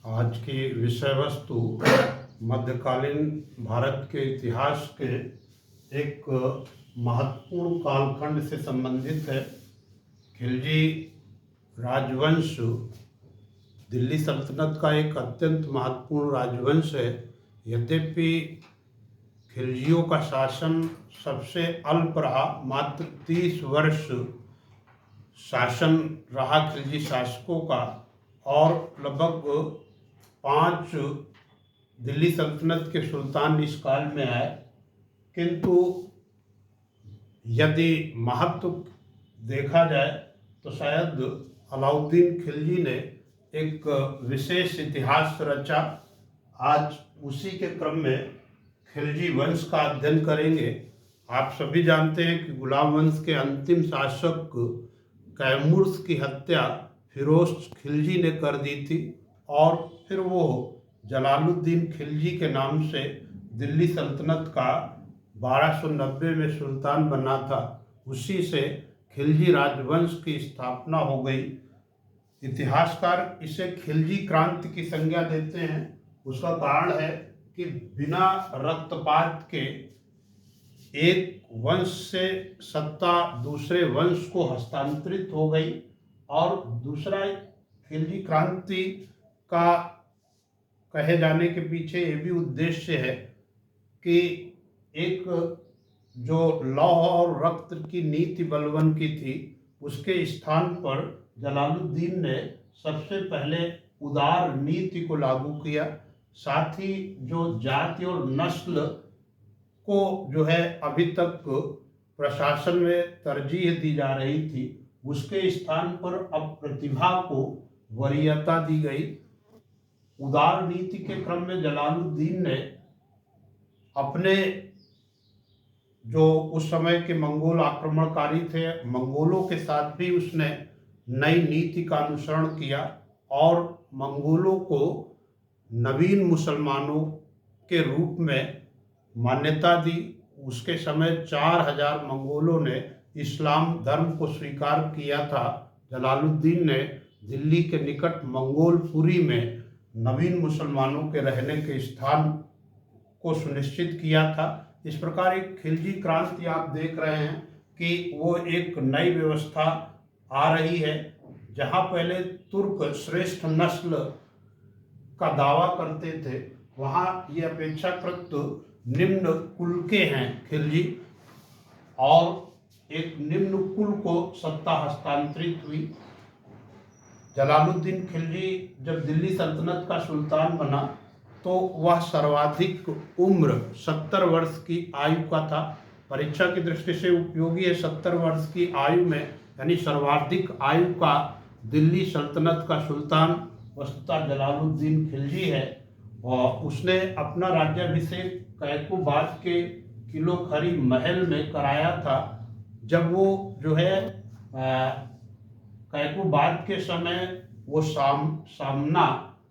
आज की विषय वस्तु मध्यकालीन भारत के इतिहास के एक महत्वपूर्ण कालखंड से संबंधित है। खिलजी राजवंश दिल्ली सल्तनत का एक अत्यंत महत्वपूर्ण राजवंश है। यद्यपि खिलजियों का शासन सबसे अल्प रहा, मात्र 30 वर्ष शासन रहा खिलजी शासकों का, और लगभग 5 दिल्ली सल्तनत के सुल्तान इस काल में आए। किंतु यदि महत्व देखा जाए तो शायद अलाउद्दीन खिलजी ने एक विशेष इतिहास रचा। आज उसी के क्रम में खिलजी वंश का अध्ययन करेंगे। आप सभी जानते हैं कि गुलाम वंश के अंतिम शासक कैमूर्स की हत्या फिरोज खिलजी ने कर दी थी, और फिर वो जलालुद्दीन खिलजी के नाम से दिल्ली सल्तनत का 1290 में सुल्तान बना था। उसी से खिलजी राजवंश की स्थापना हो गई। इतिहासकार इसे खिलजी क्रांति की संज्ञा देते हैं। उसका कारण है कि बिना रक्तपात के एक वंश से सत्ता दूसरे वंश को हस्तांतरित हो गई। और दूसरा, खिलजी क्रांति का कहे जाने के पीछे ये भी उद्देश्य है कि एक जो लौह और रक्त की नीति बलबन की थी, उसके स्थान पर जलालुद्दीन ने सबसे पहले उदार नीति को लागू किया। साथ ही जो जाति और नस्ल को जो है अभी तक प्रशासन में तरजीह दी जा रही थी, उसके स्थान पर अब प्रतिभा को वरीयता दी गई। उदार नीति के क्रम में जलालुद्दीन ने अपने जो उस समय के मंगोल आक्रमणकारी थे, मंगोलों के साथ भी उसने नई नीति का अनुसरण किया और मंगोलों को नवीन मुसलमानों के रूप में मान्यता दी। उसके समय 4000 मंगोलों ने इस्लाम धर्म को स्वीकार किया था। जलालुद्दीन ने दिल्ली के निकट मंगोलपुरी में नवीन मुसलमानों के रहने के स्थान को सुनिश्चित किया था। इस प्रकार एक खिलजी क्रांति आप देख रहे हैं कि वो एक नई व्यवस्था आ रही है। जहाँ पहले तुर्क श्रेष्ठ नस्ल का दावा करते थे, वहाँ ये अपेक्षाकृत निम्न कुल के हैं खिलजी, और एक निम्न कुल को सत्ता हस्तांतरित हुई। जलालुद्दीन खिलजी जब दिल्ली सल्तनत का सुल्तान बना तो वह सर्वाधिक उम्र 70 वर्ष की आयु का था। परीक्षा की दृष्टि से उपयोगी है। 70 वर्ष की आयु में यानी सर्वाधिक आयु का दिल्ली सल्तनत का सुल्तान वस्तुतः जलालुद्दीन खिलजी है। और उसने अपना राज्याभिषेक कैकूबाद के किलो खरी महल में कराया था। जब वो जो है कैकूबाद के समय वो सामना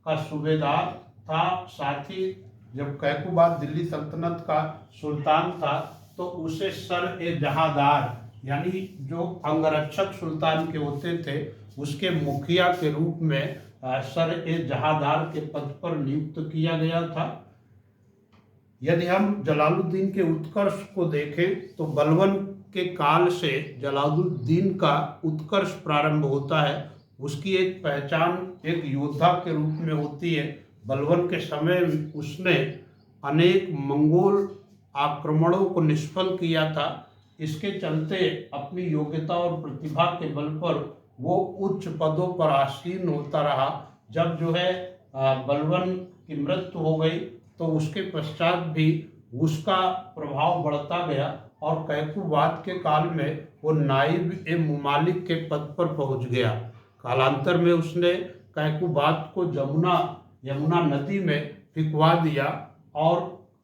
का सूबेदार था। साथ ही जब कैकूबाद दिल्ली सल्तनत का सुल्तान था तो उसे सर ए जहांदार यानी जो अंगरक्षक सुल्तान के होते थे, उसके मुखिया के रूप में सर ए जहांदार के पद पर नियुक्त किया गया था। यदि हम जलालुद्दीन के उत्कर्ष को देखें तो बलबन के काल से जलालुद्दीन का उत्कर्ष प्रारंभ होता है। उसकी एक पहचान एक योद्धा के रूप में होती है। बलबन के समय उसने अनेक मंगोल आक्रमणों को निष्फल किया था। इसके चलते अपनी योग्यता और प्रतिभा के बल पर वो उच्च पदों पर आसीन होता रहा। जब जो है बलबन की मृत्यु हो गई तो उसके पश्चात भी उसका प्रभाव बढ़ता गया और कैकूबाद के काल में वो नाइब ए मुमालिक के पद पर पहुंच गया। कालांतर में उसने कैकूबाद को यमुना नदी में फिकवा दिया और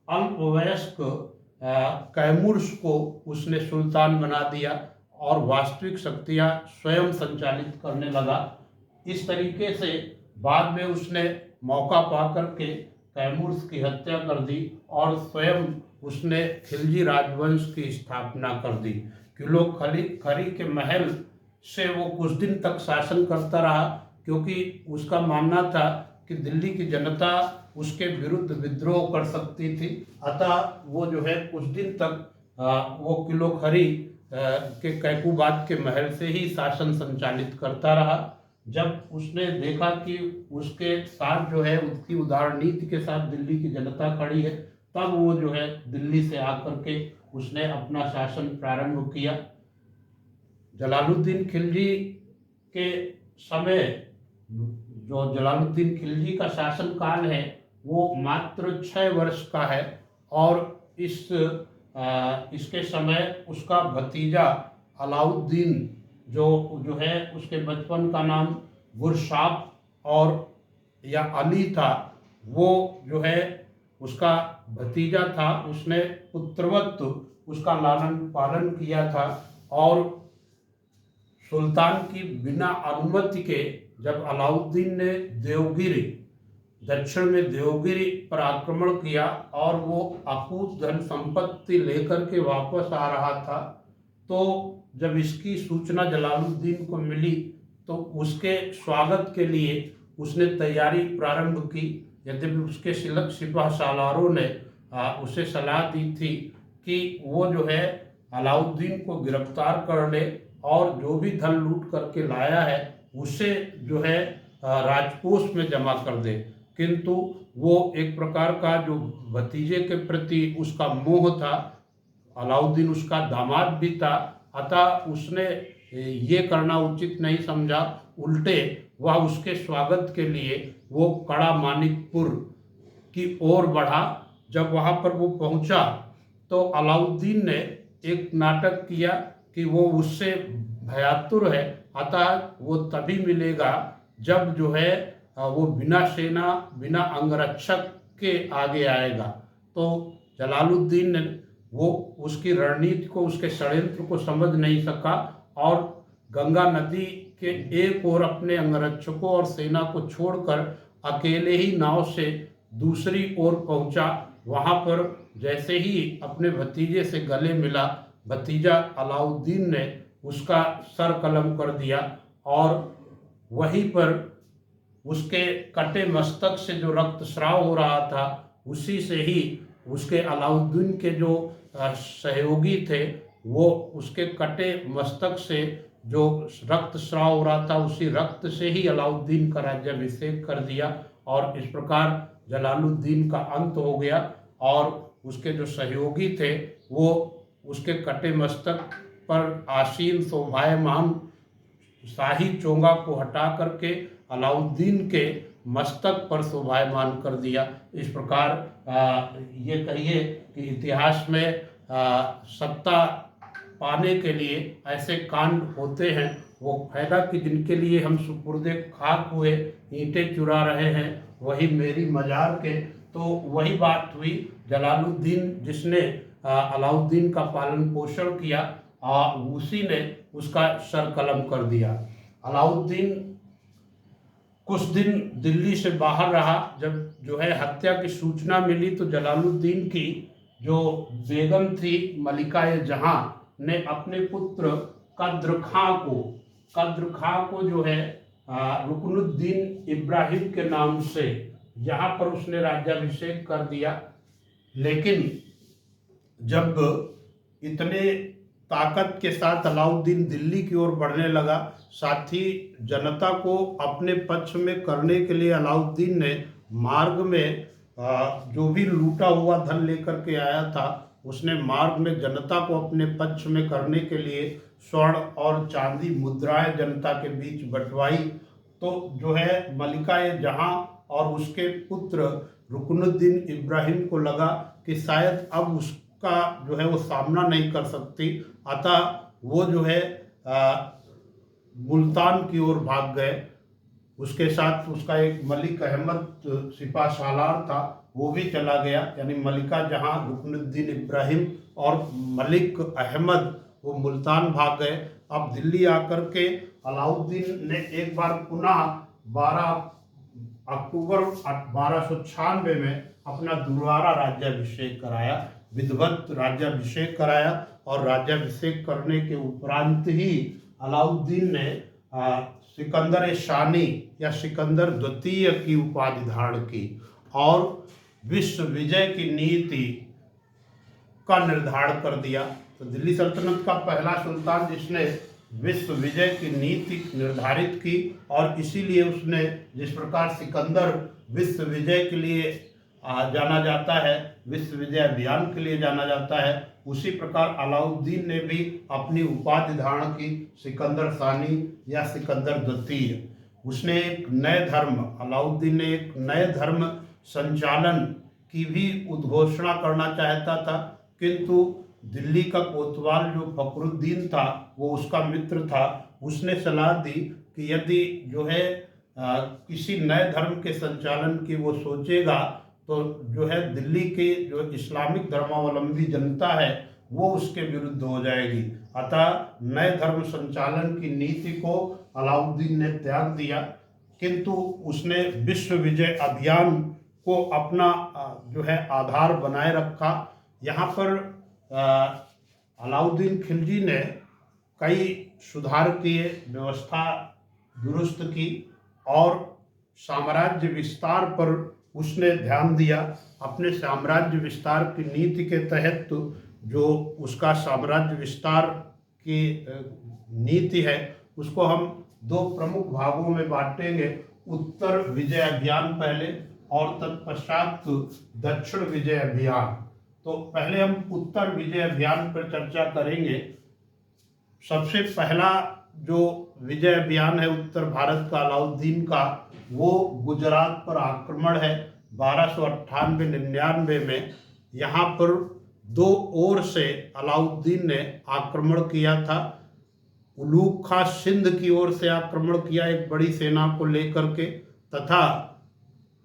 अल्पवयस्क कैमूर्स को उसने सुल्तान बना दिया और वास्तविक शक्तियाँ स्वयं संचालित करने लगा। इस तरीके से बाद में उसने मौका पाकर के कैमूर्स की हत्या कर दी और स्वयं उसने खिलजी राजवंश की स्थापना कर दी। किलो खरी के महल से वो कुछ दिन तक शासन करता रहा, क्योंकि उसका मानना था कि दिल्ली की जनता उसके विरुद्ध विद्रोह कर सकती थी। अतः वो जो है कुछ दिन तक वो किलो खरी के कैकूबाद के महल से ही शासन संचालित करता रहा। जब उसने देखा कि उसके साथ जो है उसकी उदार नीति के साथ दिल्ली की जनता खड़ी है, तब वो जो है दिल्ली से आकर के उसने अपना शासन प्रारंभ किया। जलालुद्दीन खिलजी के समय, जो जलालुद्दीन खिलजी का शासन काल है वो मात्र 6 वर्ष का है, और इसके समय उसका भतीजा अलाउद्दीन जो है उसके बचपन का नाम गुरशाप और या अली था, वो जो है उसका भतीजा था। उसने पुत्रवत उसका लालन पालन किया था, और सुल्तान की बिना अनुमति के जब अलाउद्दीन ने देवगिरी, दक्षिण में देवगिरी पर आक्रमण किया और वो अकूत धन संपत्ति लेकर के वापस आ रहा था, तो जब इसकी सूचना जलालुद्दीन को मिली तो उसके स्वागत के लिए उसने तैयारी प्रारंभ की। यद्यपि उसके सिपह सालारों ने उसे सलाह दी थी कि वो जो है अलाउद्दीन को गिरफ्तार कर ले और जो भी धन लूट करके लाया है उसे जो है राजकोष में जमा कर दे, किंतु वो एक प्रकार का जो भतीजे के प्रति उसका मोह था, अलाउद्दीन उसका दामाद भी था, अतः उसने ये करना उचित नहीं समझा। उल्टे वह उसके स्वागत के लिए वो कड़ा मानिकपुर की ओर बढ़ा। जब वहाँ पर वो पहुँचा तो अलाउद्दीन ने एक नाटक किया कि वो उससे भयातुर है, अतः वो तभी मिलेगा जब जो है वो बिना सेना बिना अंगरक्षक के आगे आएगा। तो जलालुद्दीन ने वो उसकी रणनीति को, उसके षड्यंत्र को समझ नहीं सका और गंगा नदी के एक ओर अपने अंगरक्षकों और सेना को छोड़कर अकेले ही नाव से दूसरी ओर पहुंचा। वहां पर जैसे ही अपने भतीजे से गले मिला, भतीजा अलाउद्दीन ने उसका सर कलम कर दिया और वहीं पर उसके कटे मस्तक से जो रक्तस्राव हो रहा था, उसी से ही उसके अलाउद्दीन के जो सहयोगी थे वो उसके कटे मस्तक से जो रक्तस्राव हो रहा था उसी रक्त से ही अलाउद्दीन का राज्याभिषेक कर दिया, और इस प्रकार जलालुद्दीन का अंत हो गया। और उसके जो सहयोगी थे वो उसके कटे मस्तक पर आसीन शोभायमान शाही चोंगा को हटा करके अलाउद्दीन के मस्तक पर शोभायमान कर दिया। इस प्रकार ये कहिए कि इतिहास में सत्ता पाने के लिए ऐसे कांड होते हैं। वो फायदा कि जिनके लिए हम सुपुर्दे खाक हुए ईंटें चुरा रहे हैं, वही मेरी मजार के। तो वही बात हुई, जलालुद्दीन जिसने अलाउद्दीन का पालन पोषण किया, उसी ने उसका सर कलम कर दिया। अलाउद्दीन कुछ दिन दिल्ली से बाहर रहा। जब जो है हत्या की सूचना मिली तो जलालुद्दीन की जो बेगम थी मलिका जहां ने अपने पुत्र कद्र खां को जो है रुकनुद्दीन इब्राहिम के नाम से यहाँ पर उसने राज्याभिषेक कर दिया। लेकिन जब इतने ताकत के साथ अलाउद्दीन दिल्ली की ओर बढ़ने लगा, साथ ही जनता को अपने पक्ष में करने के लिए अलाउद्दीन ने मार्ग में जो भी लूटा हुआ धन लेकर के आया था, उसने मार्ग में जनता को अपने पक्ष में करने के लिए स्वर्ण और चांदी मुद्राएं जनता के बीच बंटवाई। तो जो है मलिका जहां और उसके पुत्र रुकनुद्दीन इब्राहिम को लगा कि शायद अब उसका जो है वो सामना नहीं कर सकती, अतः वो जो है मुल्तान की ओर भाग गए। उसके साथ उसका एक मलिक अहमद सिपा सालार था, वो भी चला गया। यानी मलिका जहां, रुकनुद्दीन इब्राहिम और मलिक अहमद वो मुल्तान भाग गए। अब दिल्ली आकर के अलाउद्दीन ने एक बार पुनः 12 अक्टूबर 1296 में अपना दोबारा राज्याभिषेक कराया, विधिवत राज्याभिषेक कराया। और राज्याभिषेक करने के उपरांत ही अलाउद्दीन ने सिकंदर शानी या सिकंदर द्वितीय की उपाधि धारण की और विश्व विजय की नीति का निर्धारण कर दिया। तो दिल्ली सल्तनत का पहला सुल्तान जिसने विश्व विजय की नीति निर्धारित की और इसीलिए उसने जिस प्रकार सिकंदर विश्व विजय के लिए जाना जाता है, विश्व विजय अभियान के लिए जाना जाता है, उसी प्रकार अलाउद्दीन ने भी अपनी उपाधि धारण की सिकंदर सानी या सिकंदर द्वितीय। उसने एक नए धर्म, अलाउद्दीन ने एक नए धर्म संचालन की भी उद्घोषणा करना चाहता था, किंतु दिल्ली का कोतवाल जो फखरुद्दीन था वो उसका मित्र था। उसने सलाह दी कि यदि जो है किसी नए धर्म के संचालन की वो सोचेगा तो जो है दिल्ली के जो इस्लामिक धर्मावलंबी जनता है वो उसके विरुद्ध हो जाएगी। अतः नए धर्म संचालन की नीति को अलाउद्दीन ने त्याग दिया, किंतु उसने विश्व विजय अभियान को अपना जो है आधार बनाए रखा। यहाँ पर अलाउद्दीन खिलजी ने कई सुधार किए, व्यवस्था दुरुस्त की और साम्राज्य विस्तार पर उसने ध्यान दिया। अपने साम्राज्य विस्तार की नीति के तहत जो उसका साम्राज्य विस्तार की नीति है उसको हम दो प्रमुख भागों में बांटेंगे। उत्तर विजय अभियान पहले और तत्पश्चात दक्षिण विजय अभियान। तो पहले हम उत्तर विजय अभियान पर चर्चा करेंगे। सबसे पहला जो विजय अभियान है उत्तर भारत का अलाउद्दीन का, वो गुजरात पर आक्रमण है। 1298-99 में यहाँ पर दो ओर से अलाउद्दीन ने आक्रमण किया था। उलूग खां सिंध की ओर से आक्रमण किया एक बड़ी सेना को लेकर के, तथा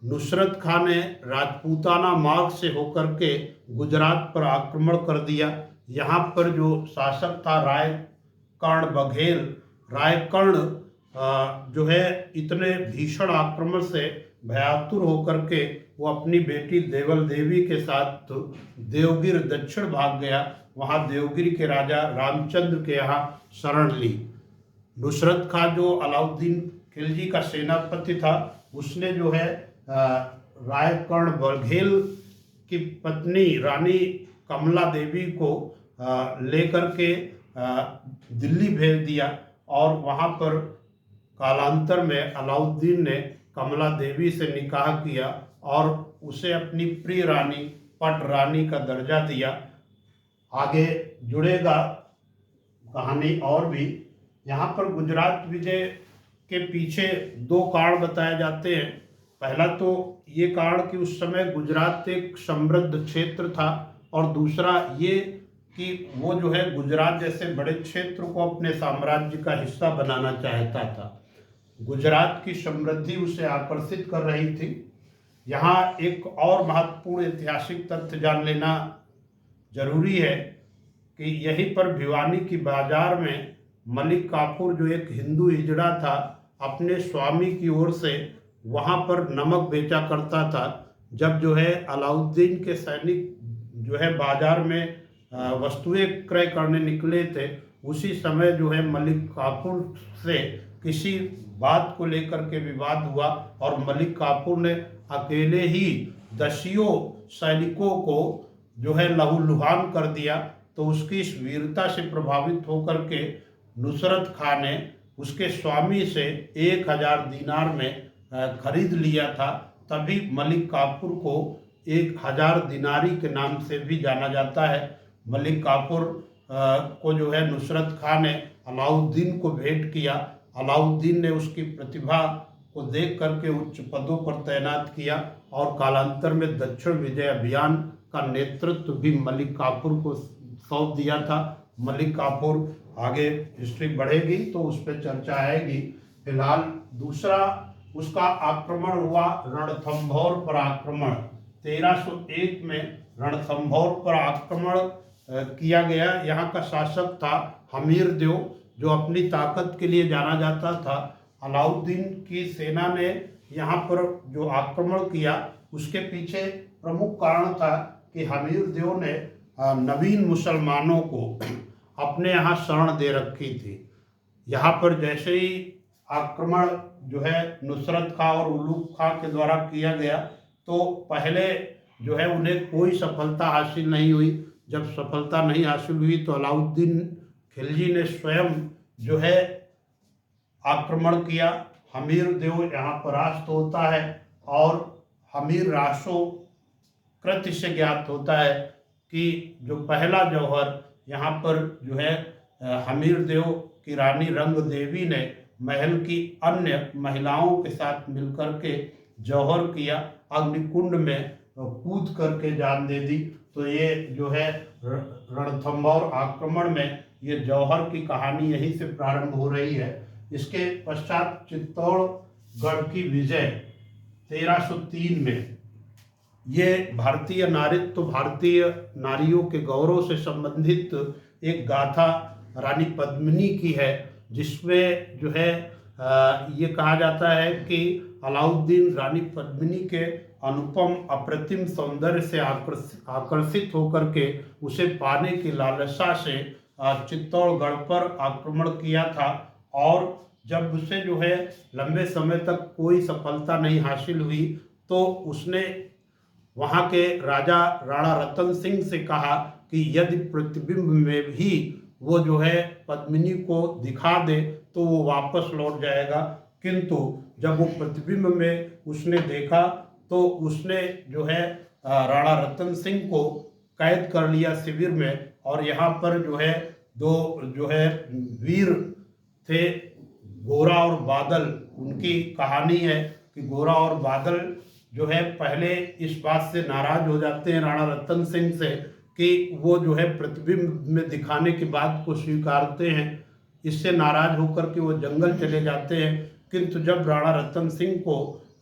नुसरत खां ने राजपूताना मार्ग से होकर के गुजरात पर आक्रमण कर दिया। यहाँ पर जो शासक था रायकर्ण बघेल, रायकर्ण जो है इतने भीषण आक्रमण से भयातुर होकर के वो अपनी बेटी देवल देवी के साथ देवगिर दक्षिण भाग गया। वहाँ देवगिरी के राजा रामचंद्र के यहाँ शरण ली। नुसरत खां जो अलाउद्दीन खिलजी का सेनापति था, उसने जो है रायकर्ण बघेल की पत्नी रानी कमला देवी को लेकर के दिल्ली भेज दिया और वहाँ पर कालांतर में अलाउद्दीन ने कमला देवी से निकाह किया और उसे अपनी प्रिय रानी पट रानी का दर्जा दिया। आगे जुड़ेगा कहानी और भी। यहाँ पर गुजरात विजय के पीछे दो कारण बताए जाते हैं। पहला तो ये कारण कि उस समय गुजरात एक समृद्ध क्षेत्र था और दूसरा ये कि वो जो है गुजरात जैसे बड़े क्षेत्र को अपने साम्राज्य का हिस्सा बनाना चाहता था। गुजरात की समृद्धि उसे आकर्षित कर रही थी। यहाँ एक और महत्वपूर्ण ऐतिहासिक तथ्य जान लेना जरूरी है कि यहीं पर भिवानी की बाजार में मलिक काफूर जो एक हिंदू हिजड़ा था, अपने स्वामी की ओर से वहाँ पर नमक बेचा करता था। जब जो है अलाउद्दीन के सैनिक जो है बाजार में वस्तुएं क्रय करने निकले थे, उसी समय जो है मलिक काफूर से किसी बात को लेकर के विवाद हुआ और मलिक काफूर ने अकेले ही दसियों सैनिकों को जो है लहूलुहान कर दिया। तो उसकी इस वीरता से प्रभावित होकर के नुसरत खां ने उसके स्वामी से 1000 दीनार में खरीद लिया था। तभी मलिक काफूर को 1000 दीनारी के नाम से भी जाना जाता है। मलिक काफूर को जो है नुसरत खां ने अलाउद्दीन को भेंट किया। अलाउद्दीन ने उसकी प्रतिभा को देख करके उच्च पदों पर तैनात किया और कालांतर में दक्षिण विजय अभियान का नेतृत्व भी मलिक काफूर को सौंप दिया था। मलिक काफूर, आगे हिस्ट्री बढ़ेगी तो उस पर चर्चा आएगी। फिलहाल दूसरा उसका आक्रमण हुआ रणथंभौर पर आक्रमण। 1301 में रणथंभौर पर आक्रमण किया गया। यहाँ का शासक था हमीर देव, जो अपनी ताकत के लिए जाना जाता था। अलाउद्दीन की सेना ने यहाँ पर जो आक्रमण किया उसके पीछे प्रमुख कारण था कि हमीर देव ने नवीन मुसलमानों को अपने यहाँ शरण दे रखी थी। यहाँ पर जैसे ही आक्रमण जो है नुसरत खां और उलूग खां के द्वारा किया गया, तो पहले जो है उन्हें कोई सफलता हासिल नहीं हुई। जब सफलता नहीं हासिल हुई तो अलाउद्दीन खिलजी ने स्वयं जो है आक्रमण किया। हमीर देव यहाँ परास्त होता है और हमीर रासो कृत्य से ज्ञात होता है कि जो पहला जौहर यहाँ पर जो है हमीर देव की रानी रंग देवी ने महल की अन्य महिलाओं के साथ मिलकर के जौहर किया, अग्निकुंड में कूद करके जान दे दी। तो ये जो है रणथंभौर आक्रमण में ये जौहर की कहानी यहीं से प्रारंभ हो रही है। इसके पश्चात चित्तौड़गढ़ की विजय 1303 में, ये भारतीय नारीत्व, भारतीय नारियों के गौरव से संबंधित एक गाथा रानी पद्मिनी की है, जिसमें जो है ये कहा जाता है कि अलाउद्दीन रानी पद्मिनी के अनुपम अप्रतिम सौंदर्य से आकर्षित होकर के उसे पाने की लालसा से चित्तौड़गढ़ पर आक्रमण किया था। और जब उसे जो है लंबे समय तक कोई सफलता नहीं हासिल हुई तो उसने वहाँ के राजा राणा रतन सिंह से कहा कि यदि प्रतिबिंब में भी वो जो है पद्मिनी को दिखा दे तो वो वापस लौट जाएगा। किंतु जब वो प्रतिबिंब में उसने देखा तो उसने जो है राणा रतन सिंह को कैद कर लिया शिविर में। और यहाँ पर जो है दो जो है वीर थे, गोरा और बादल, उनकी कहानी है कि गोरा और बादल जो है पहले इस बात से नाराज हो जाते हैं राणा रतन सिंह से कि वो जो है प्रतिबिंब में दिखाने की बात को स्वीकारते हैं। इससे नाराज होकर के वो जंगल चले जाते हैं। किंतु जब राणा रतन सिंह को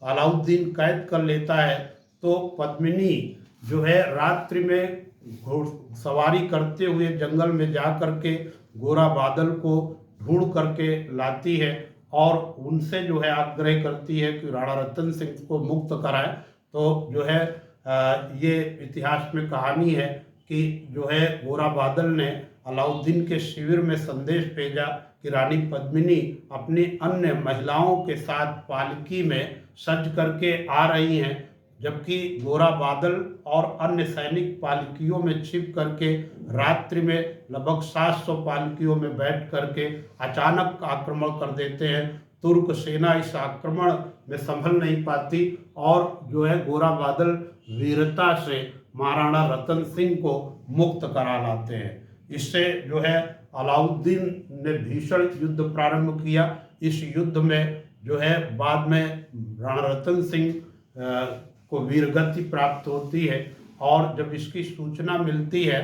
अलाउद्दीन कैद कर लेता है तो पद्मिनी जो है रात्रि में घुड़सवारी करते हुए जंगल में जा करके गोरा बादल को ढूंढ करके लाती है और उनसे जो है आग्रह करती है कि राणा रतन सिंह को मुक्त कराए। तो जो है ये इतिहास में कहानी है कि जो है गोरा बादल ने अलाउद्दीन के शिविर में संदेश भेजा कि रानी पद्मिनी अपनी अन्य महिलाओं के साथ पालकी में सज करके आ रही हैं, जबकि गोरा बादल और अन्य सैनिक पालकियों में छिप करके रात्रि में लगभग 700 पालकियों में बैठ करके अचानक आक्रमण कर देते हैं। तुर्क सेना इस आक्रमण में संभल नहीं पाती और जो है गोरा बादल वीरता से महाराणा रतन सिंह को मुक्त करा लाते हैं। इससे जो है अलाउद्दीन ने भीषण युद्ध प्रारंभ किया। इस युद्ध में जो है बाद में राणा रतन सिंह को वीरगति प्राप्त होती है। और जब इसकी सूचना मिलती है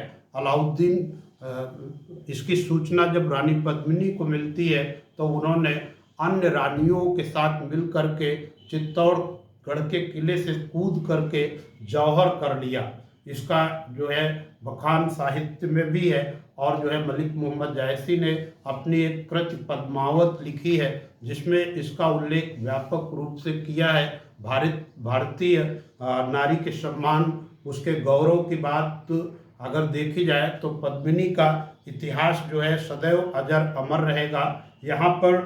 इसकी सूचना जब रानी पद्मिनी को मिलती है तो उन्होंने अन्य रानियों के साथ मिल करके चित्तौड़गढ़ के किले से कूद करके जौहर कर लिया। इसका जो है बखान साहित्य में भी है और जो है मलिक मोहम्मद जायसी ने अपनी एक कृति पद्मावत लिखी है जिसमें इसका उल्लेख व्यापक रूप से किया है। भारतीय नारी के सम्मान, उसके गौरव की बात अगर देखी जाए तो पद्मिनी का इतिहास जो है सदैव अजर अमर रहेगा। यहाँ पर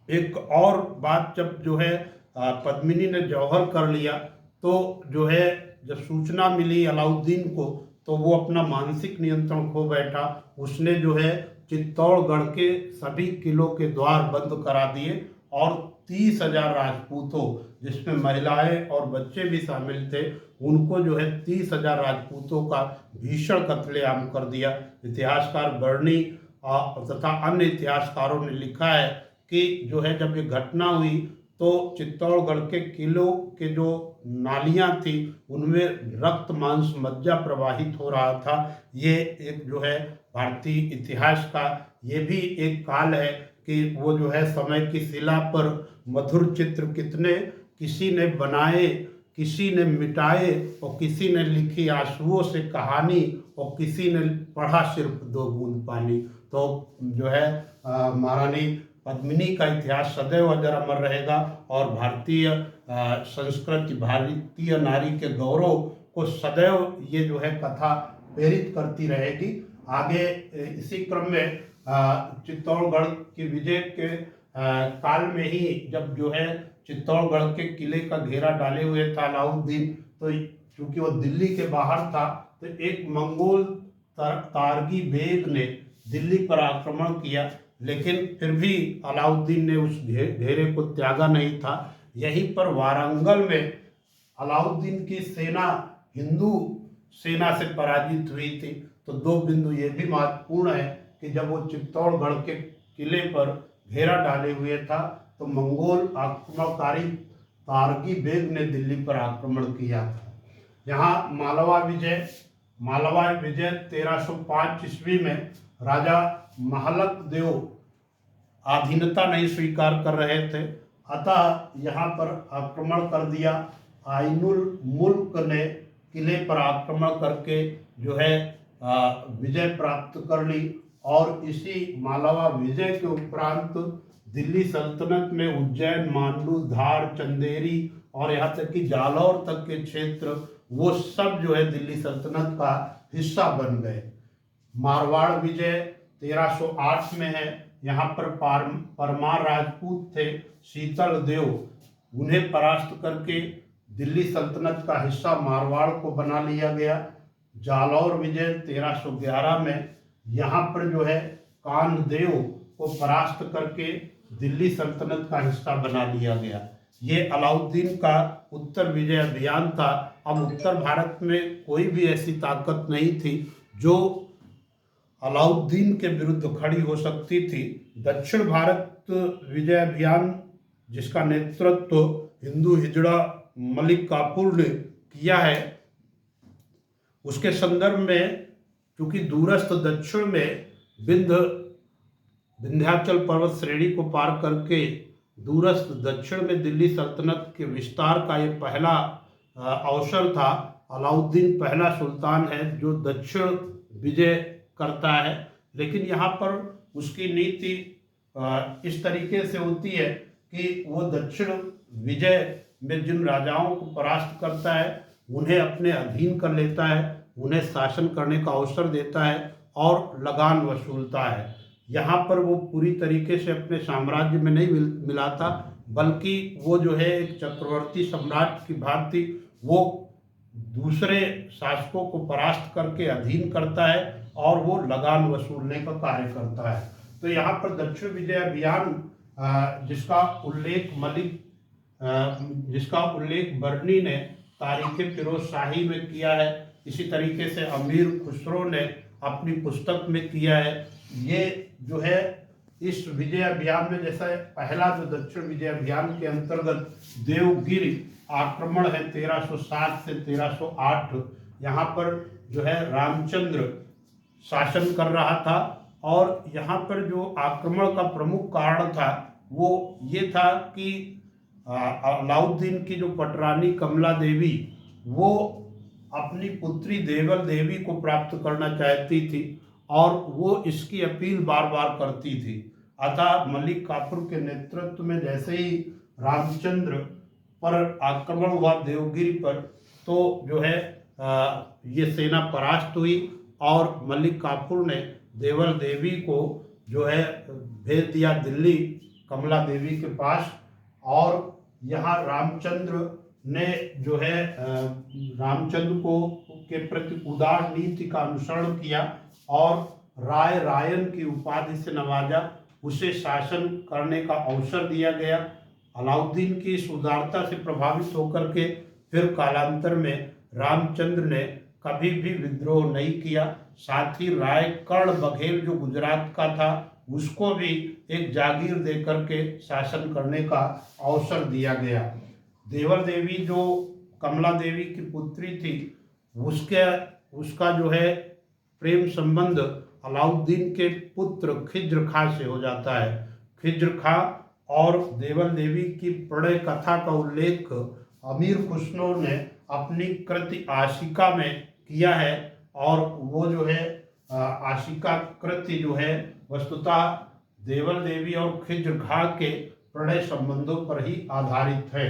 एक और बात, जब जो है पद्मिनी ने जौहर कर लिया तो जो है जब सूचना मिली अलाउद्दीन को तो वो अपना मानसिक नियंत्रण खो बैठा। उसने जो है चित्तौड़गढ़ के सभी किलों के द्वार बंद करा दिए और 30,000 राजपूतों, जिसमें महिलाएं और बच्चे भी शामिल थे, उनको जो है 30,000 राजपूतों का भीषण कत्लेआम कर दिया। इतिहासकार बर्नी तथा अन्य इतिहासकारों ने लिखा है कि जो है जब ये घटना हुई तो चित्तौड़गढ़ के किलों के जो नालियां थी उनमें रक्त मांस मज्जा प्रवाहित हो रहा था। ये एक जो है भारतीय इतिहास का ये भी एक काल है कि वो जो है समय की शिला पर मधुर चित्र कितने किसी ने बनाए, किसी ने मिटाए और किसी ने लिखी आंसुओं से कहानी और किसी ने पढ़ा सिर्फ 2 बूंद पानी। तो जो है महारानी पद्मिनी का इतिहास सदैव अजर अमर रहेगा और भारतीय संस्कृति, भारतीय नारी के गौरव को सदैव ये जो है कथा प्रेरित करती रहेगी। आगे इसी क्रम में चित्तौड़गढ़ की विजय के काल में ही जब जो है चित्तौड़गढ़ के किले का घेरा डाले हुए था अलाउद्दीन, तो चूंकि वो दिल्ली के बाहर था तो एक मंगोल तारगी बेग ने दिल्ली पर आक्रमण किया, लेकिन फिर भी अलाउद्दीन ने उस घेरे को त्यागा नहीं था। यहीं पर वारंगल में अलाउद्दीन की सेना हिंदू सेना से पराजित हुई थी। तो दो बिंदु ये भी महत्वपूर्ण है कि जब वो चित्तौड़गढ़ के किले पर घेरा डाले हुए था तो मंगोल आक्रमणकारी तारगी बेग ने दिल्ली पर आक्रमण किया था। यहाँ मालवा विजय 1305 ईस्वी में राजा महलक देव अधीनता नहीं स्वीकार कर रहे थे, अतः यहाँ पर आक्रमण कर दिया। आइनुल मुल्क ने किले पर आक्रमण करके जो है विजय प्राप्त कर ली, और इसी मालवा विजय के उपरांत दिल्ली सल्तनत में उज्जैन, मांडू, धार, चंदेरी और यहाँ तक कि जालौर तक के क्षेत्र वो सब जो है दिल्ली सल्तनत का हिस्सा बन गए। मारवाड़ विजय 1308 में है। यहाँ पर परमार राजपूत थे, शीतल देव, उन्हें परास्त करके दिल्ली सल्तनत का हिस्सा मारवाड़ को बना लिया गया। जालौर विजय 1311 में यहाँ पर जो है कानदेव को परास्त करके दिल्ली सल्तनत का हिस्सा बना लिया गया। ये अलाउद्दीन का उत्तर विजय अभियान था। अब उत्तर भारत में कोई भी ऐसी ताकत नहीं थी जो अलाउद्दीन के विरुद्ध खड़ी हो सकती थी। दक्षिण भारत विजय अभियान जिसका नेतृत्व हिंदू हिजड़ा मलिक काफूर ने किया है, उसके संदर्भ में चूंकि दूरस्थ दक्षिण में विंध्याचल पर्वत श्रेणी को पार करके दूरस्थ दक्षिण में दिल्ली सल्तनत के विस्तार का ये पहला अवसर था। अलाउद्दीन पहला सुल्तान है जो दक्षिण विजय करता है, लेकिन यहाँ पर उसकी नीति इस तरीके से होती है कि वो दक्षिण विजय में जिन राजाओं को परास्त करता है उन्हें अपने अधीन कर लेता है, उन्हें शासन करने का अवसर देता है और लगान वसूलता है। यहाँ पर वो पूरी तरीके से अपने साम्राज्य में नहीं मिलाता, बल्कि वो जो है एक चक्रवर्ती सम्राट की भांति वो दूसरे शासकों को परास्त करके अधीन करता है और वो लगान वसूलने का कार्य करता है। तो यहाँ पर दक्षिण विजय अभियान जिसका उल्लेख बर्नी ने तारीख़ फिरोज शाही में किया है, इसी तरीके से अमीर खुसरो ने अपनी पुस्तक में किया है। ये जो है इस विजय अभियान में जैसा पहला जो दक्षिण विजय अभियान के अंतर्गत देवगिरी आक्रमण है 1307 से 1308, यहाँ पर जो है रामचंद्र शासन कर रहा था, और यहाँ पर जो आक्रमण का प्रमुख कारण था वो ये था कि अलाउद्दीन की जो पटरानी कमला देवी वो अपनी पुत्री देवल देवी को प्राप्त करना चाहती थी और वो इसकी अपील बार बार करती थी। अतः मलिक काफूर के नेतृत्व में जैसे ही रामचंद्र पर आक्रमण हुआ देवगिरी पर, तो जो है ये सेना परास्त हुई और मलिक काफूर ने देवल देवी को जो है भेज दिया दिल्ली कमला देवी के पास, और यहाँ रामचंद्र ने जो है रामचंद्र को के प्रति उदार नीति का अनुसरण किया और रायन की उपाधि से नवाजा, उसे शासन करने का अवसर दिया गया। अलाउद्दीन की इस उदारता से प्रभावित होकर के फिर कालांतर में रामचंद्र ने कभी भी विद्रोह नहीं किया। साथ ही राय कर्ण बघेल जो गुजरात का था उसको भी एक जागीर देकर के शासन करने का अवसर दिया गया। देवल देवी जो कमला देवी की पुत्री थी उसका जो है प्रेम संबंध अलाउद्दीन के पुत्र खिज्र खां से हो जाता है। खिज्र खां और देवल देवी की प्रणय कथा का उल्लेख अमीर खुसरो ने अपनी कृति आशिका में किया है, और वो जो है आशिका कृति जो है वस्तुतः देवल देवी और खिज्र खां के प्रणय संबंधों पर ही आधारित है।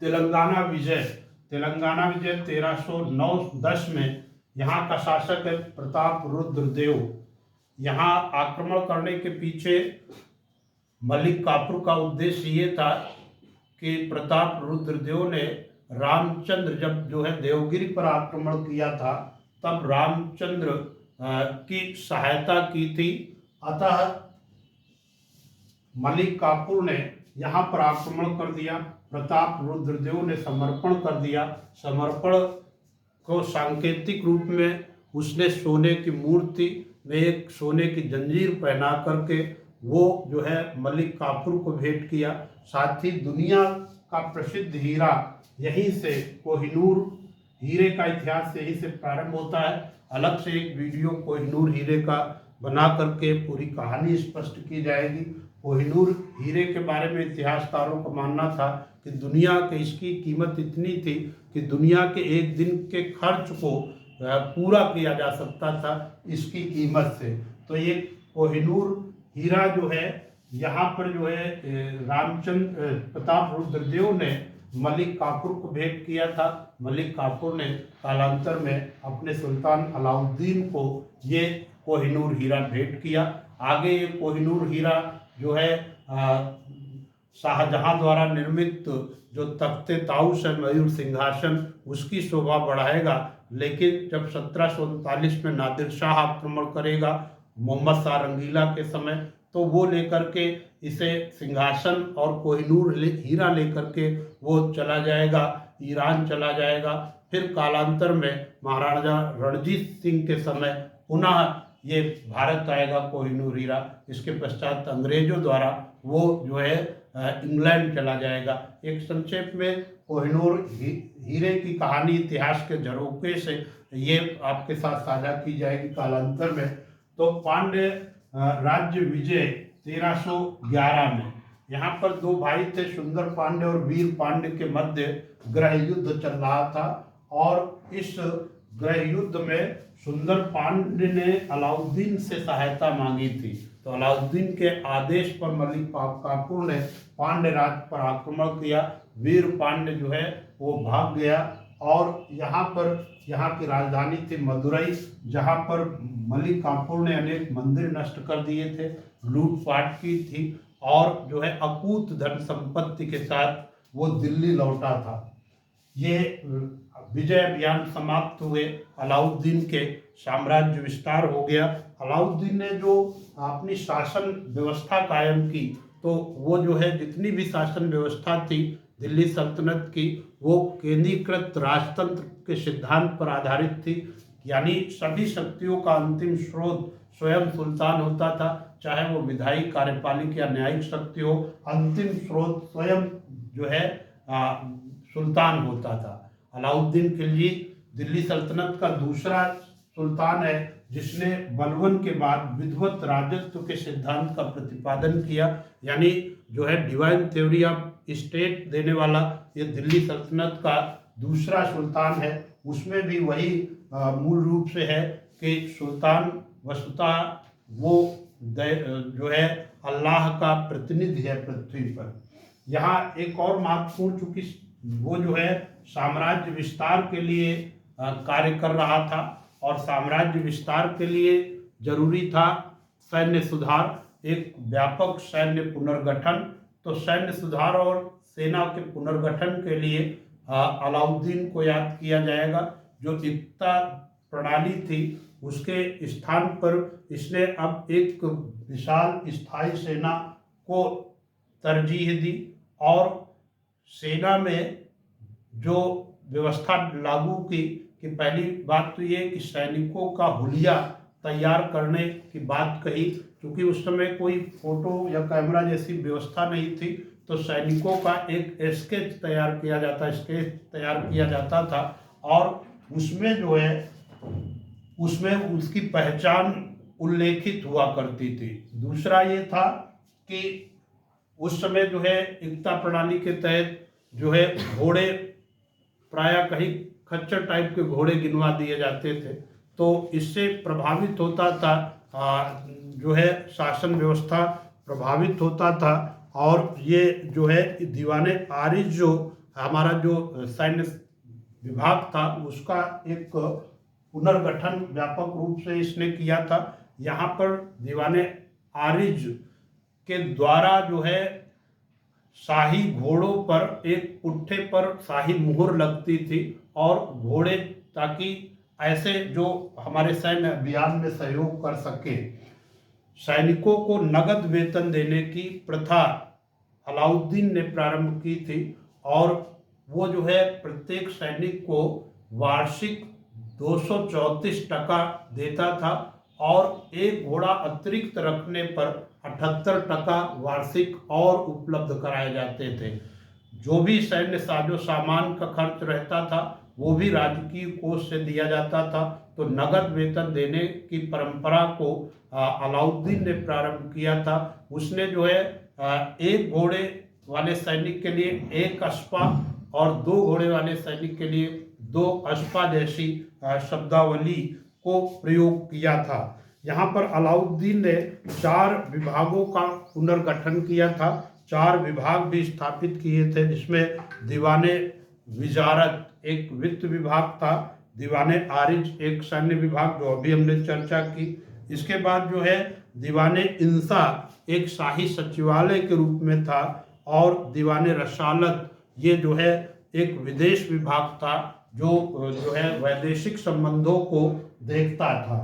तेलंगाना विजय 1309-10 में यहाँ का शासक है प्रताप रुद्र देव। यहाँ आक्रमण करने के पीछे मलिक काफूर का उद्देश्य ये था कि प्रताप रुद्रदेव ने रामचंद्र जब जो है देवगिरी पर आक्रमण किया था तब रामचंद्र की सहायता की थी। अतः मलिक काफूर ने यहाँ पर आक्रमण कर दिया। प्रताप रुद्रदेव ने समर्पण कर दिया। समर्पण को सांकेतिक रूप में उसने सोने की मूर्ति में एक सोने की जंजीर पहना करके वो जो है मलिक काफूर को भेंट किया। साथ ही दुनिया का प्रसिद्ध हीरा यहीं से, कोहिनूर हीरे का इतिहास यहीं से प्रारंभ होता है। अलग से एक वीडियो कोहिनूर हीरे का बना करके पूरी कहानी स्पष्ट की जाएगी। कोहिनूर हीरे के बारे में इतिहासकारों का मानना था कि दुनिया के इसकी कीमत इतनी थी कि दुनिया के एक दिन के खर्च को पूरा किया जा सकता था इसकी कीमत से। तो ये कोहिनूर हीरा जो है यहाँ पर जो है रामचंद्र प्रताप रुद्रदेव ने मलिक काफूर को भेंट किया था। मलिक काफूर ने कालांतर में अपने सुल्तान अलाउद्दीन को ये कोहिनूर हीरा भेंट किया। आगे ये कोहिनूर हीरा जो है शाहजहां द्वारा निर्मित जो तख्ते ताउस है, मयूर सिंहासन, उसकी शोभा बढ़ाएगा। लेकिन जब 1739 में नादिर शाह आक्रमण करेगा मोहम्मद शाह रंगीला के समय, तो वो लेकर के इसे सिंहासन और कोहिनूर हीरा लेकर के वो चला जाएगा, ईरान चला जाएगा। फिर कालांतर में महाराजा रणजीत सिंह के समय पुनः ये भारत आएगा कोहिनूर हीरा। इसके पश्चात अंग्रेजों द्वारा वो जो है इंग्लैंड चला जाएगा। एक संक्षेप में कोहिनूर हीरे की कहानी इतिहास के झरोखे से ये आपके साथ साझा की जाएगी कालांतर में। तो पांड्य राज्य विजय 1311 में यहाँ पर दो भाई थे, सुंदर पांड्य और वीर पांड्य के मध्य गृह युद्ध चल रहा था। और इस गृह युद्ध में सुंदर पांड्य ने अलाउद्दीन से सहायता मांगी थी। तो अलाउद्दीन के आदेश पर मलिक काफूर ने पांड्य राज्य पर आक्रमण किया। वीर पांड्य जो है वो भाग गया और यहाँ की राजधानी थी मदुरई, जहाँ पर मलिक काफूर ने अनेक मंदिर नष्ट कर दिए थे, लूटपाट की थी और जो है अकूत धन संपत्ति के साथ वो दिल्ली लौटा था। ये विजय अभियान समाप्त हुए, अलाउद्दीन के साम्राज्य विस्तार हो गया। अलाउद्दीन ने जो अपनी शासन व्यवस्था कायम की, तो वो जो है जितनी भी शासन व्यवस्था थी दिल्ली सल्तनत की, वो केंद्रीकृत राजतंत्र के सिद्धांत पर आधारित थी। यानी सभी शक्तियों का अंतिम स्रोत स्वयं सुल्तान होता था, चाहे वो विधायी, कार्यपालिक या न्यायिक शक्ति हो, अंतिम स्रोत स्वयं जो है सुल्तान होता था। अलाउद्दीन खिलजी दिल्ली सल्तनत का दूसरा सुल्तान है जिसने बलबन के बाद विधिवत राजत्व के सिद्धांत का प्रतिपादन किया। यानी जो है डिवाइन थ्योरी ऑफ स्टेट देने वाला ये दिल्ली सल्तनत का दूसरा सुल्तान है। उसमें भी वही मूल रूप से है कि सुल्तान वस्तुतः वो जो है अल्लाह का प्रतिनिधि है पृथ्वी पर। यहाँ एक और महत्वपूर्ण, चूंकि वो जो है साम्राज्य विस्तार के लिए कार्य कर रहा था और साम्राज्य विस्तार के लिए जरूरी था सैन्य सुधार, एक व्यापक सैन्य पुनर्गठन। तो सैन्य सुधार और सेना के पुनर्गठन के लिए अलाउद्दीन को याद किया जाएगा। जो एकता प्रणाली थी उसके स्थान पर इसने अब एक विशाल स्थायी सेना को तरजीह दी और सेना में जो व्यवस्था लागू की कि पहली बात तो ये कि सैनिकों का हुलिया तैयार करने की बात कही। क्योंकि उस समय कोई फोटो या कैमरा जैसी व्यवस्था नहीं थी, तो सैनिकों का एक स्केच तैयार किया जाता था और उसमें जो है उसमें उसकी पहचान उल्लेखित हुआ करती थी। दूसरा ये था कि उस समय जो है एकता प्रणाली के तहत जो है घोड़े प्रायः कहीं खच्चर टाइप के घोड़े गिनवा दिए जाते थे, तो इससे प्रभावित होता था जो है शासन व्यवस्था प्रभावित होता था। और ये जो है दीवाने आरिज जो हमारा जो सैन्य विभाग था उसका एक पुनर्गठन व्यापक रूप से इसने किया था। यहाँ पर दीवाने आरिज के द्वारा जो है शाही घोड़ों पर एक पुट्ठे पर शाही मुहर लगती थी और घोड़े, ताकि ऐसे जो हमारे सैन्य अभियान में सहयोग कर सके, सैनिकों को नगद वेतन देने की प्रथा अलाउद्दीन ने प्रारंभ की थी। और वो जो है प्रत्येक सैनिक को वार्षिक 234 टका देता था और एक घोड़ा अतिरिक्त रखने पर 78 टका वार्षिक और उपलब्ध कराए जाते थे। जो भी सैन्य साजो सामान का खर्च रहता था वो भी राजकीय कोष से दिया जाता था। तो नगद वेतन देने की परंपरा को अलाउद्दीन ने प्रारंभ किया था। उसने जो है एक घोड़े वाले सैनिक के लिए एक अश्वा और 2 घोड़े वाले सैनिक के लिए 2 अश्वा जैसी शब्दावली को प्रयोग किया था। यहाँ पर अलाउद्दीन ने 4 विभागों का पुनर्गठन किया था। 4 विभाग भी स्थापित किए थे, जिसमें दीवाने विजारत एक वित्त विभाग था, दीवाने आरिज एक सैन्य विभाग जो अभी हमने चर्चा की। इसके बाद जो है दीवाने इंसा एक शाही सचिवालय के रूप में था और दीवाने रसालत ये जो है एक विदेश विभाग था जो है वैदेशिक संबंधों को देखता था।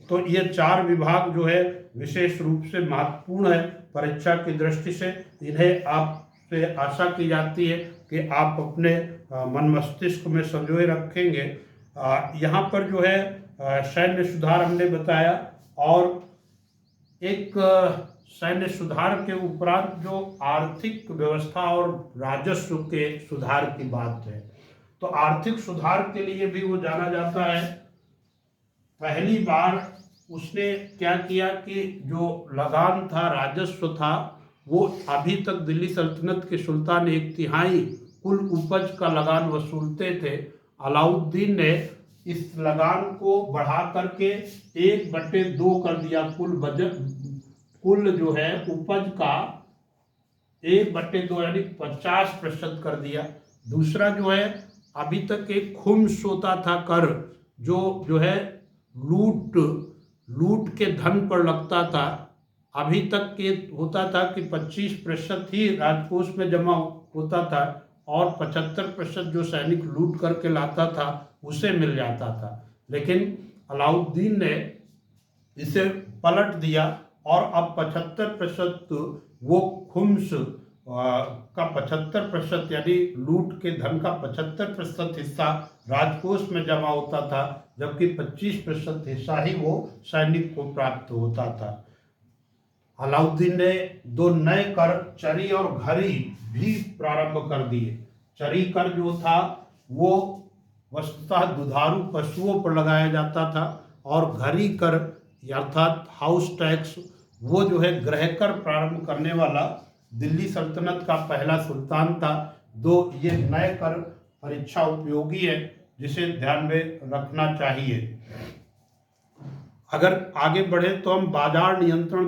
तो ये 4 विभाग जो है विशेष रूप से महत्वपूर्ण है परीक्षा की दृष्टि से। इन्हें आपसे आशा की जाती है कि आप अपने मन मस्तिष्क में संजोए रखेंगे। यहाँ पर जो है सैन्य सुधार हमने बताया और एक सैन्य सुधार के उपरांत जो आर्थिक व्यवस्था और राजस्व के सुधार की बात है, तो आर्थिक सुधार के लिए भी वो जाना जाता है। पहली बार उसने क्या किया कि जो लगान था, राजस्व था, वो अभी तक दिल्ली सल्तनत के सुल्तान 1/3 कुल उपज का लगान वसूलते थे। अलाउद्दीन ने इस लगान को बढ़ा करके 1/2 कर दिया। कुल जो है उपज का 1/2 यानी 50% कर दिया। दूसरा जो है अभी तक एक खुम्स होता था कर, जो है लूट के धन पर लगता था। अभी तक के होता था कि 25% ही राजकोष में जमा होता था और 75% जो सैनिक लूट करके लाता था उसे मिल जाता था। लेकिन अलाउद्दीन ने इसे पलट दिया और अब 75% वो खुम्स का 75% यानी लूट के धन का 75% हिस्सा राजकोष में जमा होता था, जबकि 25% हिस्सा ही वो सैनिक को प्राप्त होता था। अलाउद्दीन ने 2 नए कर चरी और घरी भी प्रारंभ कर दिए। चरी कर जो था वो वस्तुतः दुधारू पशुओं पर लगाया जाता था और घरी कर अर्थात हाउस टैक्स वो जो है गृह कर प्रारंभ करने वाला दिल्ली सल्तनत का पहला सुल्तान था। ये नए कर परीक्षा उपयोगी है जिसे ध्यान में रखना चाहिए। अगर आगे बढ़े तो हम बाजार नियंत्रण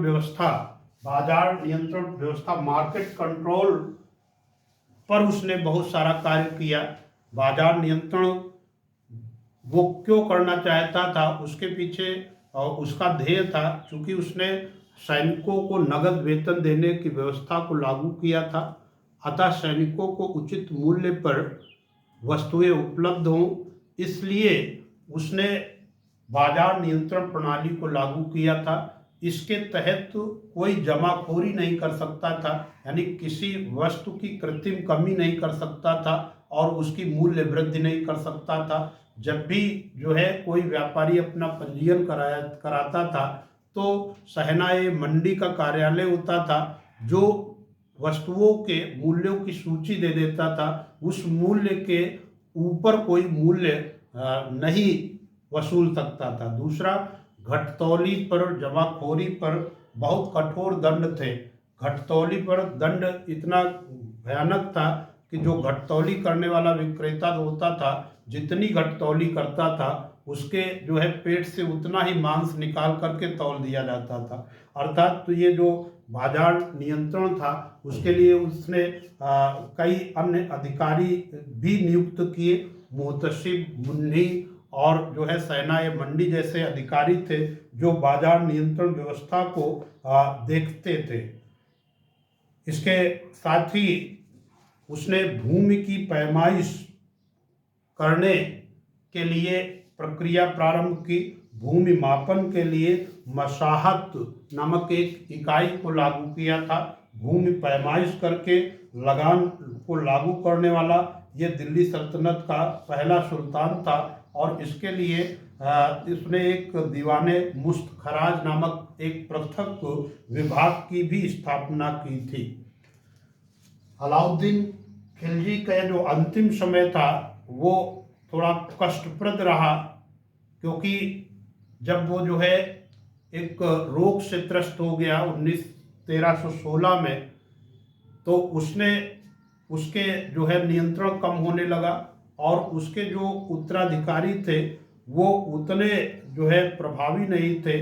व्यवस्था मार्केट कंट्रोल पर उसने बहुत सारा कार्य किया। बाजार नियंत्रण वो क्यों करना चाहता था, उसके पीछे उसका ध्येय था, चूंकि उसने सैनिकों को नगद वेतन देने की व्यवस्था को लागू किया था, अतः सैनिकों को उचित मूल्य पर वस्तुएं उपलब्ध हों, इसलिए उसने बाजार नियंत्रण प्रणाली को लागू किया था। इसके तहत कोई जमाखोरी नहीं कर सकता था, यानी किसी वस्तु की कृत्रिम कमी नहीं कर सकता था और उसकी मूल्य वृद्धि नहीं कर सकता था। जब भी जो है कोई व्यापारी अपना पंजीयन कराता था तो सहनाए मंडी का कार्यालय होता था जो वस्तुओं के मूल्यों की सूची दे देता था। उस मूल्य के ऊपर कोई मूल्य नहीं वसूल सकता था। दूसरा, घटतौली पर जमाखोरी पर बहुत कठोर दंड थे। घटतौली पर दंड इतना भयानक था कि जो घटतौली करने वाला विक्रेता होता था, जितनी घटतौली करता था उसके जो है पेट से उतना ही मांस निकाल करके तौल दिया जाता था। अर्थात तो ये जो बाजार नियंत्रण था उसके लिए उसने कई अन्य अधिकारी भी नियुक्त किए। मुहतसिब, मुन्नी और जो है सहनाए मंडी जैसे अधिकारी थे जो बाजार नियंत्रण व्यवस्था को देखते थे। इसके साथ ही उसने भूमि की पैमाइश करने के लिए प्रक्रिया प्रारंभ की। भूमि मापन के लिए मसाहत नामक एक इकाई को लागू किया था। भूमि पैमाइश करके लगान को लागू करने वाला ये दिल्ली सल्तनत का पहला सुल्तान था। और इसके लिए इसने एक दीवाने मुश्त खराज नामक एक पृथक विभाग की भी स्थापना की थी। अलाउद्दीन खिलजी का जो अंतिम समय था वो थोड़ा कष्टप्रद रहा, क्योंकि जब वो जो है एक रोग से त्रस्त हो गया 1316 में, तो उसके जो है नियंत्रण कम होने लगा और उसके जो उत्तराधिकारी थे वो उतने जो है प्रभावी नहीं थे।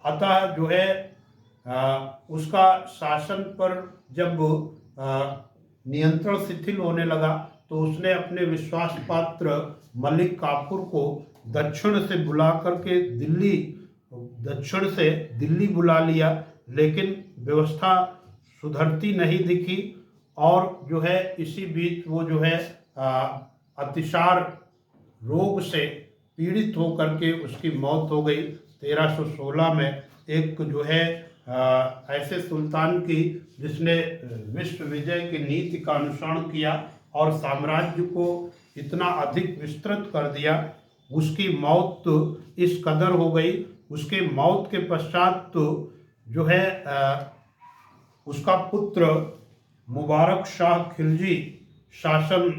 अतः जो है उसका शासन पर जब नियंत्रण शिथिल होने लगा तो उसने अपने विश्वास पात्र मलिक काफूर को दक्षिण से दिल्ली बुला लिया, लेकिन व्यवस्था सुधरती नहीं दिखी। और जो है इसी बीच वो जो है अतिसार रोग से पीड़ित होकर के उसकी मौत हो गई 1316 में। एक जो है ऐसे सुल्तान की जिसने विश्व विजय की नीति का अनुसरण किया और साम्राज्य को इतना अधिक विस्तृत कर दिया, उसकी मौत तो इस कदर हो गई। उसके मौत के पश्चात तो जो है उसका पुत्र मुबारक शाह खिलजी शासन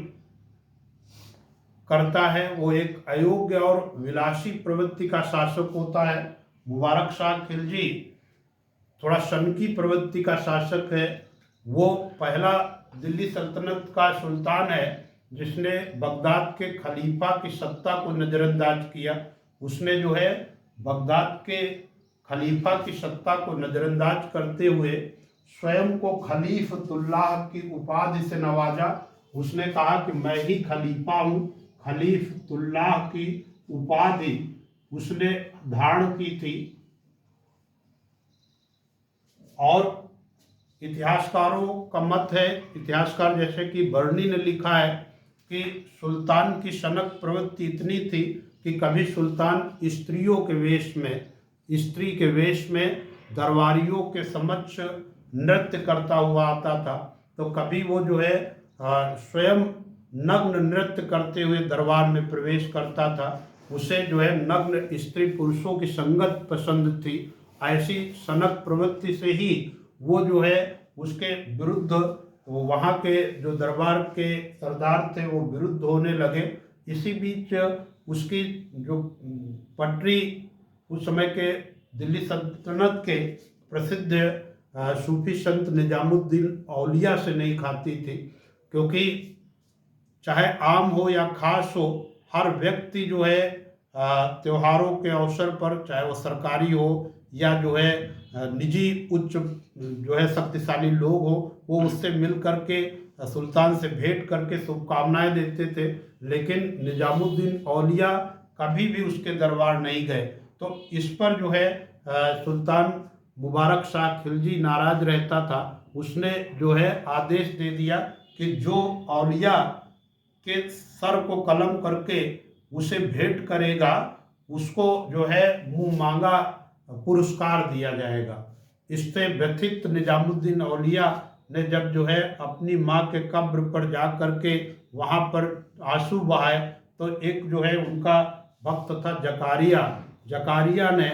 करता है। वो एक अयोग्य और विलासी प्रवृत्ति का शासक होता है। मुबारक शाह खिलजी थोड़ा सनकी प्रवृत्ति का शासक है। वो पहला दिल्ली सल्तनत का सुल्तान है जिसने बगदाद के खलीफा की सत्ता को नज़रअंदाज किया। उसने जो है बगदाद के खलीफा की सत्ता को नज़रअंदाज करते हुए स्वयं को खलीफतुल्लाह की उपाधि से नवाजा। उसने कहा कि मैं ही खलीफा हूँ। खलीफतुल्लाह की उपाधि उसने धारण की थी। और इतिहासकारों का मत है, इतिहासकार जैसे कि बर्नी ने लिखा है कि सुल्तान की सनक प्रवृत्ति इतनी थी कि कभी सुल्तान स्त्री के वेश में दरबारियों के समक्ष नृत्य करता हुआ आता था, तो कभी वो जो है स्वयं नग्न नृत्य करते हुए दरबार में प्रवेश करता था। उसे जो है नग्न स्त्री पुरुषों की संगत पसंद थी। ऐसी सनक प्रवृत्ति से ही वो जो है उसके विरुद्ध, वहाँ के जो दरबार के सरदार थे वो विरुद्ध होने लगे। इसी बीच उसकी जो पटरी उस समय के दिल्ली सल्तनत के प्रसिद्ध सूफी संत निजामुद्दीन औलिया से नहीं खाती थी, क्योंकि चाहे आम हो या खास हो, हर व्यक्ति जो है त्योहारों के अवसर पर, चाहे वो सरकारी हो या जो है निजी उच्च जो है शक्तिशाली लोग हो, वो उससे मिल करके सुल्तान से भेंट करके शुभकामनाएं देते थे। लेकिन निजामुद्दीन औलिया कभी भी उसके दरबार नहीं गए। तो इस पर जो है सुल्तान मुबारक शाह खिलजी नाराज रहता था। उसने जो है आदेश दे दिया कि जो औलिया के सर को कलम करके उसे भेंट करेगा उसको जो है मुंह मांगा पुरस्कार दिया जाएगा। इससे व्यथित निजामुद्दीन औलिया ने जब जो है अपनी माँ के कब्र पर जा करके वहाँ पर आंसू बहाए, तो एक जो है उनका भक्त था जकारिया ने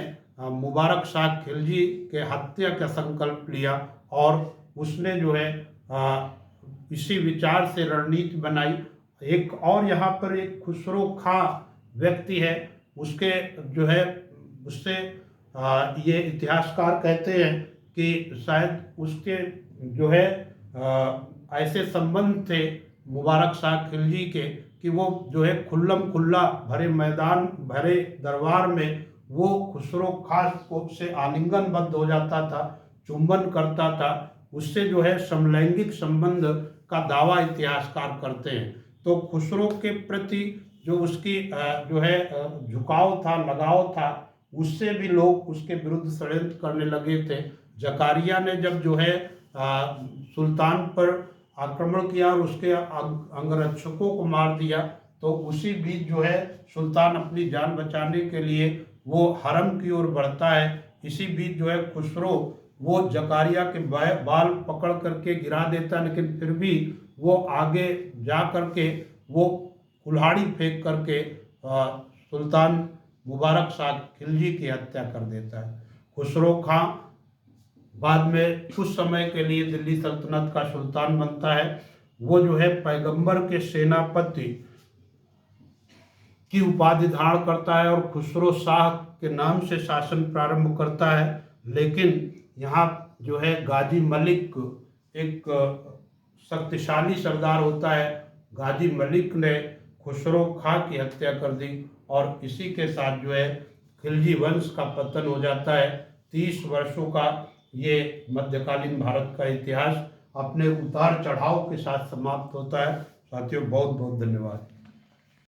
मुबारक शाह खिलजी के हत्या का संकल्प लिया और उसने जो है इसी विचार से रणनीति बनाई। एक और यहाँ पर एक खुसरो खां व्यक्ति है, उसके जो है उससे ये इतिहासकार कहते हैं कि शायद उसके जो है ऐसे संबंध थे मुबारक शाह खिलजी के कि वो जो है खुल्लम खुल्ला भरे दरबार में वो खुसरो खां को से आलिंगनबद्ध हो जाता था, चुंबन करता था। उससे जो है समलैंगिक संबंध का दावा इतिहासकार करते हैं। तो खुसरो के प्रति जो उसकी जो है झुकाव था, लगाव था, उससे भी लोग उसके विरुद्ध षड्यंत्र करने लगे थे। जकारिया ने जब जो है सुल्तान पर आक्रमण किया और उसके अंगरक्षकों को मार दिया। तो उसी बीच जो है सुल्तान अपनी जान बचाने के लिए वो हरम की ओर बढ़ता है। इसी बीच जो है खुसरो वो जकारिया के बाल पकड़ करके गिरा देता है, लेकिन फिर भी वो आगे जा करके वो कुल्हाड़ी फेंक करके सुल्तान मुबारक शाह खिलजी की हत्या कर देता है। खुसरो खां बाद में कुछ समय के लिए दिल्ली सल्तनत का सुल्तान बनता है। वो जो है पैगंबर के सेनापति की उपाधि धारण करता है और खुसरो शाह के नाम से शासन प्रारंभ करता है। लेकिन यहाँ जो है गाजी मलिक एक शक्तिशाली सरदार होता है। गाजी मलिक ने खुसरो खां की हत्या कर दी और इसी के साथ जो है खिलजी वंश का पतन हो जाता है। 30 वर्षों का ये मध्यकालीन भारत का इतिहास अपने उतार चढ़ाव के साथ समाप्त होता है। साथियों, बहुत बहुत धन्यवाद।